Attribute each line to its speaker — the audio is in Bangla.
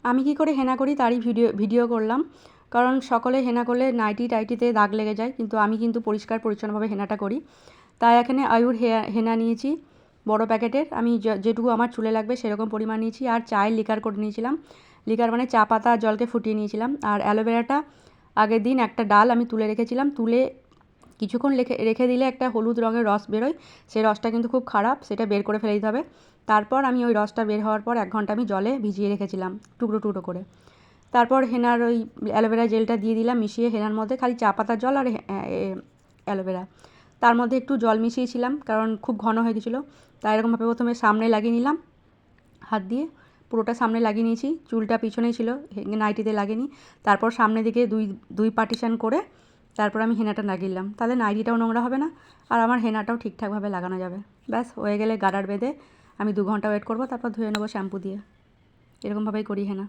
Speaker 1: আমি কি করে হেনা করি তারই ভিডিও করলাম, কারণ সকলে হেনা করলে নাইটি টাইটিতে দাগ লেগে যায়, কিন্তু আমি কিন্তু পরিষ্কার পরিচ্ছন্নভাবে হেনাটা করি। তাই এখানে আয়ুর হেনা নিয়েছি বড় প্যাকেটের, আমি যেটুকু আমার চুলে লাগবে সেরকম পরিমাণ নিয়েছি। আর চায়ের লিকার করে নিয়েছিলাম, লিকার মানে চা পাতা জলকে ফুটিয়ে নিয়েছিলাম। আর অ্যালোভেরাটা আগের দিন একটা ডাল আমি তুলে রেখেছিলাম, তুলে কিছুক্ষণ রেখে দিলে একটা হলুদ রঙের রস বেরোয়, সেই রসটা কিন্তু খুব খারাপ, সেটা বের করে ফেলে দিতে হবে। তারপর আমি ওই রসটা বের হওয়ার পর 1 ঘন্টা আমি জলে ভিজিয়ে রেখেছিলাম টুকরো টুকরো করে। তারপর হেনার ওই অ্যালোভেরা জেলটা দিয়ে দিলাম মিশিয়ে, হেনার মধ্যে খালি চা পাতার জল আর অ্যালোভেরা, তার মধ্যে একটু জল মিশিয়েছিলাম কারণ খুব ঘন হয়ে গেছিলো। তাই এরকমভাবে প্রথমে সামনে লাগিয়ে নিলাম, হাত দিয়ে পুরোটা সামনে লাগিয়ে নিয়েছি, চুলটা পিছনেই ছিল, নাইটিতে লাগেনি। তারপর সামনে দিকে দুই পার্টিশান করে তারপর আমি হেনাটা লাগিয়ে নিলাম, তাহলে নাইটিটাও নোংরা হবে না আর আমার হেনাটাও ঠিকঠাকভাবে লাগানো যাবে। ব্যাস হয়ে গেলে গার্ডার বেঁধে আমি 2 ঘন্টা ওয়েট করবো, তারপর ধুয়ে নেবো শ্যাম্পু দিয়ে। এরকমভাবেই করি হেনা।